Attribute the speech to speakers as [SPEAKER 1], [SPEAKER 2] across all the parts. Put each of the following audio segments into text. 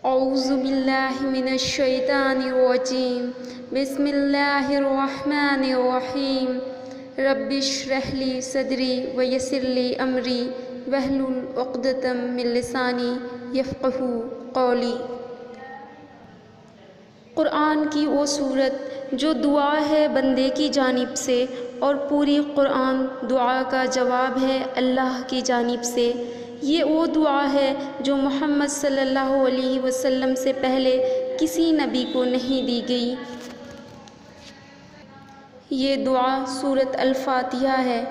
[SPEAKER 1] اعوذ باللہ من الشیطان الرجیم بسم اللہ الرحمن الرحیم رب اشرح لی صدری ویسر لی امری واحلل عقدۃ من لسانی یفقہوا قولی۔ قرآن کی وہ صورت جو دعا ہے بندے کی جانب سے، اور پوری قرآن دعا کا جواب ہے اللہ کی جانب سے۔ یہ وہ دعا ہے جو محمد صلی اللہ علیہ وسلم سے پہلے کسی نبی کو نہیں دی گئی۔ یہ دعا سورۃ الفاتحہ ہے۔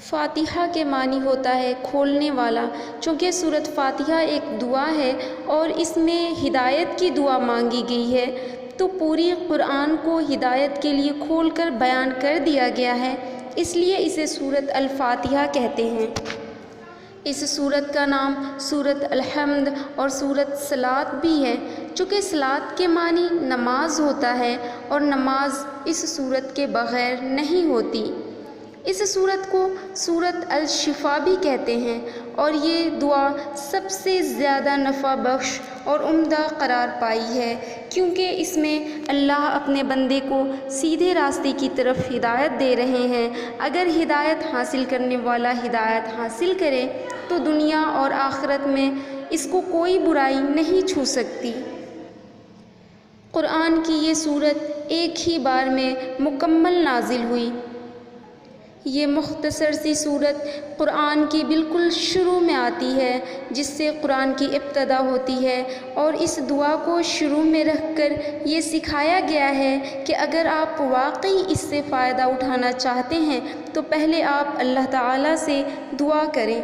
[SPEAKER 1] فاتحہ کے معنی ہوتا ہے کھولنے والا۔ چونکہ سورۃ فاتحہ ایک دعا ہے اور اس میں ہدایت کی دعا مانگی گئی ہے، تو پوری قرآن کو ہدایت کے لیے کھول کر بیان کر دیا گیا ہے، اس لیے اسے سورۃ الفاتحہ کہتے ہیں۔ اس سورت کا نام سورۃ الحمد اور سورۃ صلاۃ بھی ہے، چونکہ صلاۃ کے معنی نماز ہوتا ہے اور نماز اس سورت کے بغیر نہیں ہوتی۔ اس سورت کو سورۃ الشفا بھی کہتے ہیں، اور یہ دعا سب سے زیادہ نفع بخش اور عمدہ قرار پائی ہے، کیونکہ اس میں اللہ اپنے بندے کو سیدھے راستے کی طرف ہدایت دے رہے ہیں۔ اگر ہدایت حاصل کرنے والا ہدایت حاصل کرے تو دنیا اور آخرت میں اس کو کوئی برائی نہیں چھو سکتی۔ قرآن کی یہ سورت ایک ہی بار میں مکمل نازل ہوئی۔ یہ مختصر سی سورت قرآن کی بالکل شروع میں آتی ہے، جس سے قرآن کی ابتدا ہوتی ہے، اور اس دعا کو شروع میں رکھ کر یہ سکھایا گیا ہے کہ اگر آپ واقعی اس سے فائدہ اٹھانا چاہتے ہیں تو پہلے آپ اللہ تعالیٰ سے دعا کریں۔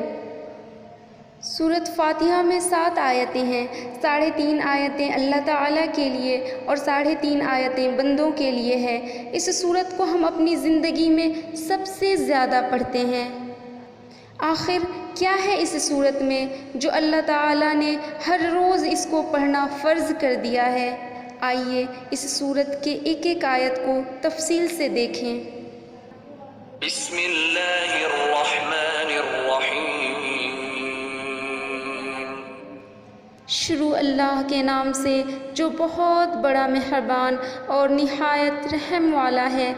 [SPEAKER 1] سورۃ فاتحہ میں 7 آیتیں ہیں۔ 3.5 آیتیں اللہ تعالیٰ کے لیے اور 3.5 آیتیں بندوں کے لیے ہے۔ اس سورت کو ہم اپنی زندگی میں سب سے زیادہ پڑھتے ہیں۔ آخر کیا ہے اس سورت میں جو اللہ تعالیٰ نے ہر روز اس کو پڑھنا فرض کر دیا ہے؟ آئیے اس سورت کے ایک ایک آیت کو تفصیل سے دیکھیں۔
[SPEAKER 2] بسم اللہ الرحمن الرحیم۔
[SPEAKER 1] شروع اللہ کے نام سے جو بہت بڑا مہربان اور نہایت رحم والا ہے۔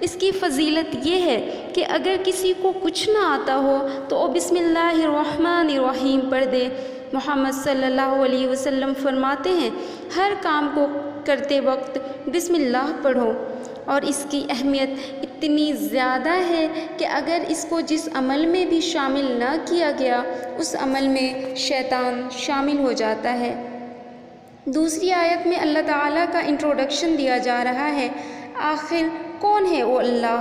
[SPEAKER 1] اس کی فضیلت یہ ہے کہ اگر کسی کو کچھ نہ آتا ہو تو وہ بسم اللہ الرحمن الرحیم پڑھ دے۔ محمد صلی اللہ علیہ وسلم فرماتے ہیں ہر کام کو کرتے وقت بسم اللہ پڑھو، اور اس کی اہمیت اتنی زیادہ ہے کہ اگر اس کو جس عمل میں بھی شامل نہ کیا گیا اس عمل میں شیطان شامل ہو جاتا ہے۔ دوسری آیت میں اللہ تعالیٰ کا انٹروڈکشن دیا جا رہا ہے۔ آخر کون ہے وہ اللہ؟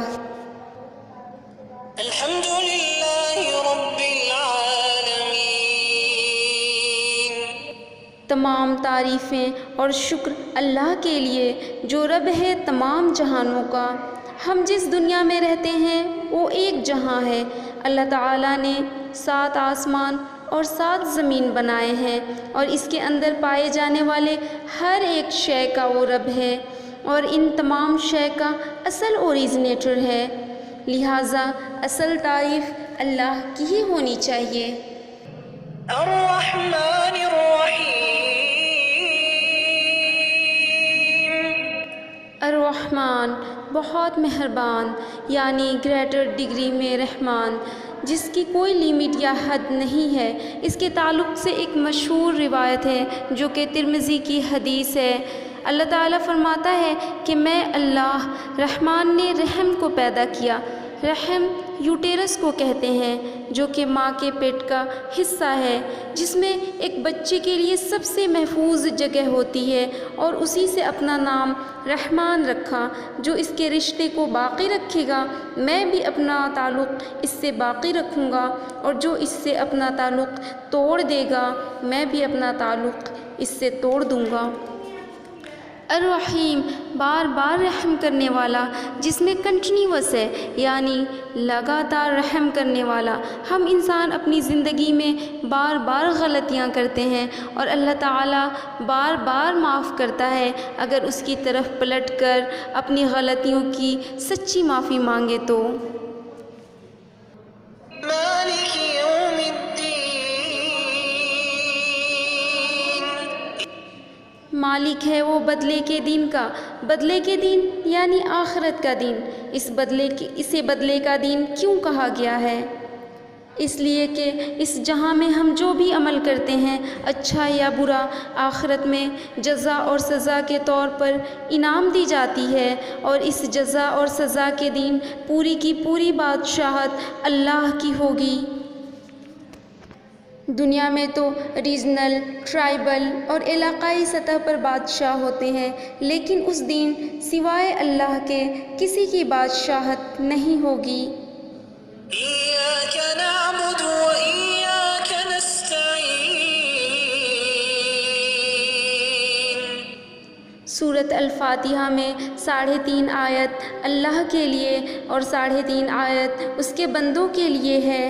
[SPEAKER 2] الحمدللہ رب العالمین۔
[SPEAKER 1] تمام تعریفیں اور شکر اللہ کے لیے جو رب ہے تمام جہانوں کا۔ ہم جس دنیا میں رہتے ہیں وہ ایک جہاں ہے۔ اللہ تعالیٰ نے 7 آسمان اور 7 زمین بنائے ہیں، اور اس کے اندر پائے جانے والے ہر ایک شے کا وہ رب ہے، اور ان تمام شے کا اصل اوریجنیٹر ہے، لہٰذا اصل تعریف اللہ کی ہی ہونی چاہیے۔
[SPEAKER 2] الرحمن الرحیم۔
[SPEAKER 1] الرحمن بہت مہربان، یعنی گریٹر ڈگری میں رحمان، جس کی کوئی لیمٹ یا حد نہیں ہے۔ اس کے تعلق سے ایک مشہور روایت ہے جو کہ ترمذی کی حدیث ہے۔ اللہ تعالیٰ فرماتا ہے کہ میں اللہ رحمان نے رحم کو پیدا کیا۔ رحم یوٹیرس کو کہتے ہیں، جو کہ ماں کے پیٹ کا حصہ ہے، جس میں ایک بچے کے لیے سب سے محفوظ جگہ ہوتی ہے، اور اسی سے اپنا نام رحمان رکھا۔ جو اس کے رشتے کو باقی رکھے گا میں بھی اپنا تعلق اس سے باقی رکھوں گا، اور جو اس سے اپنا تعلق توڑ دے گا میں بھی اپنا تعلق اس سے توڑ دوں گا۔ الرحیم بار بار رحم کرنے والا، جس میں کنٹینیوس ہے، یعنی لگاتار رحم کرنے والا۔ ہم انسان اپنی زندگی میں بار بار غلطیاں کرتے ہیں، اور اللہ تعالیٰ بار بار معاف کرتا ہے اگر اس کی طرف پلٹ کر اپنی غلطیوں کی سچی معافی مانگے تو۔
[SPEAKER 2] مالک یوم الدین۔
[SPEAKER 1] مالک ہے وہ بدلے کے دن کا، بدلے کے دن یعنی آخرت کا دن۔ اسے بدلے کا دن کیوں کہا گیا ہے؟ اس لیے کہ اس جہاں میں ہم جو بھی عمل کرتے ہیں، اچھا یا برا، آخرت میں جزا اور سزا کے طور پر انعام دی جاتی ہے، اور اس جزا اور سزا کے دن پوری کی پوری بادشاہت اللہ کی ہوگی۔ دنیا میں تو ریجنل، ٹرائبل اور علاقائی سطح پر بادشاہ ہوتے ہیں، لیکن اس دن سوائے اللہ کے کسی کی بادشاہت نہیں ہوگی۔
[SPEAKER 2] إياك نعبد وإياك نستعين۔
[SPEAKER 1] سورۃ الفاتحہ میں 3.5 آیت اللہ کے لیے اور 3.5 آیت اس کے بندوں کے لیے ہے،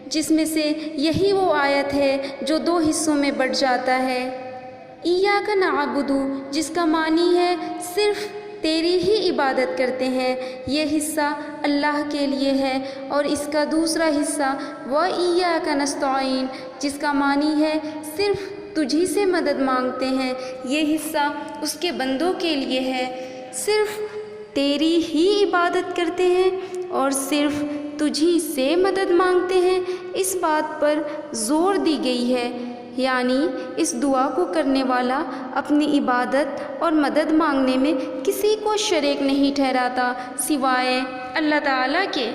[SPEAKER 1] جس میں سے یہی وہ آیت ہے جو 2 حصوں میں بٹ جاتا ہے۔ ایاک نعبد، جس کا معنی ہے صرف تیری ہی عبادت کرتے ہیں، یہ حصہ اللہ کے لیے ہے، اور اس کا دوسرا حصہ وَإِيَّاكَ نَسْتَعِينُ، جس کا معنی ہے صرف تجھی سے مدد مانگتے ہیں، یہ حصہ اس کے بندوں کے لیے ہے، صرف تیری ہی عبادت کرتے ہیں اور صرف تجھی سے مدد مانگتے ہیں۔ اس بات پر زور دی گئی ہے، یعنی اس دعا کو کرنے والا اپنی عبادت اور مدد مانگنے میں کسی کو شریک نہیں ٹھہراتا سوائے اللہ تعالیٰ کے۔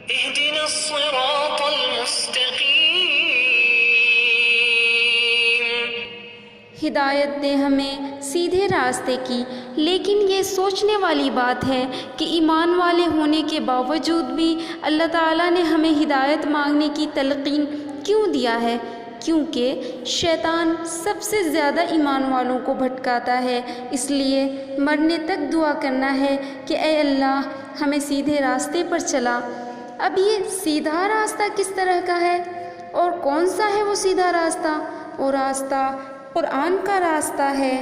[SPEAKER 2] اهدنا الصراط المستقيم۔
[SPEAKER 1] ہدایت دے ہمیں سیدھے راستے کی۔ لیکن یہ سوچنے والی بات ہے کہ ایمان والے ہونے کے باوجود بھی اللہ تعالیٰ نے ہمیں ہدایت مانگنے کی تلقین کیوں دیا ہے؟ کیونکہ شیطان سب سے زیادہ ایمان والوں کو بھٹکاتا ہے، اس لیے مرنے تک دعا کرنا ہے کہ اے اللہ ہمیں سیدھے راستے پر چلا۔ اب یہ سیدھا راستہ کس طرح کا ہے اور کون سا ہے وہ سیدھا راستہ؟ وہ راستہ قرآن کا راستہ ہے۔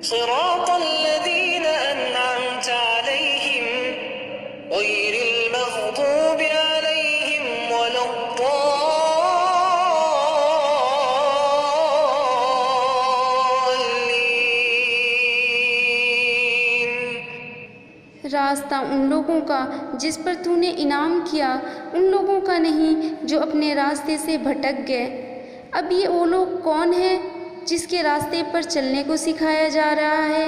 [SPEAKER 2] صراط الذين أنعمت عليهم غير المغضوب عليهم ولا الضالين۔
[SPEAKER 1] راستہ ان لوگوں کا جس پر تو نے انعام کیا، ان لوگوں کا نہیں جو اپنے راستے سے بھٹک گئے۔ اب یہ وہ لوگ کون ہیں جس کے راستے پر چلنے کو سکھایا جا رہا ہے؟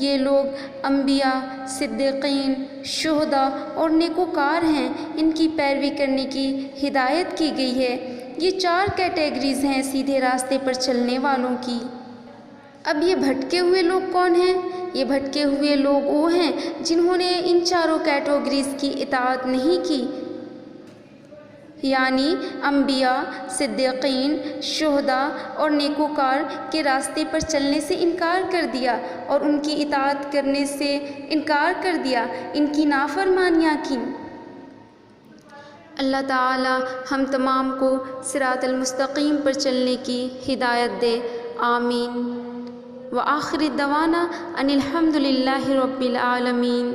[SPEAKER 1] یہ لوگ انبیاء، صدیقین، شہداء اور نیکوکار ہیں، ان کی پیروی کرنے کی ہدایت کی گئی ہے۔ یہ 4 کیٹیگریز ہیں سیدھے راستے پر چلنے والوں کی۔ اب یہ بھٹکے ہوئے لوگ کون ہیں؟ یہ بھٹکے ہوئے لوگ وہ ہیں جنہوں نے ان 4 کیٹیگریز کی اطاعت نہیں کی، یعنی انبیاء، صدیقین، شہداء اور نیکوکار کے راستے پر چلنے سے انکار کر دیا اور ان کی اطاعت کرنے سے انکار کر دیا، ان کی نافرمانیاں کی۔ اللہ تعالی ہم تمام کو صراط المستقیم پر چلنے کی ہدایت دے، آمین۔ وآخر دعوانا ان الحمد للہ رب العالمین۔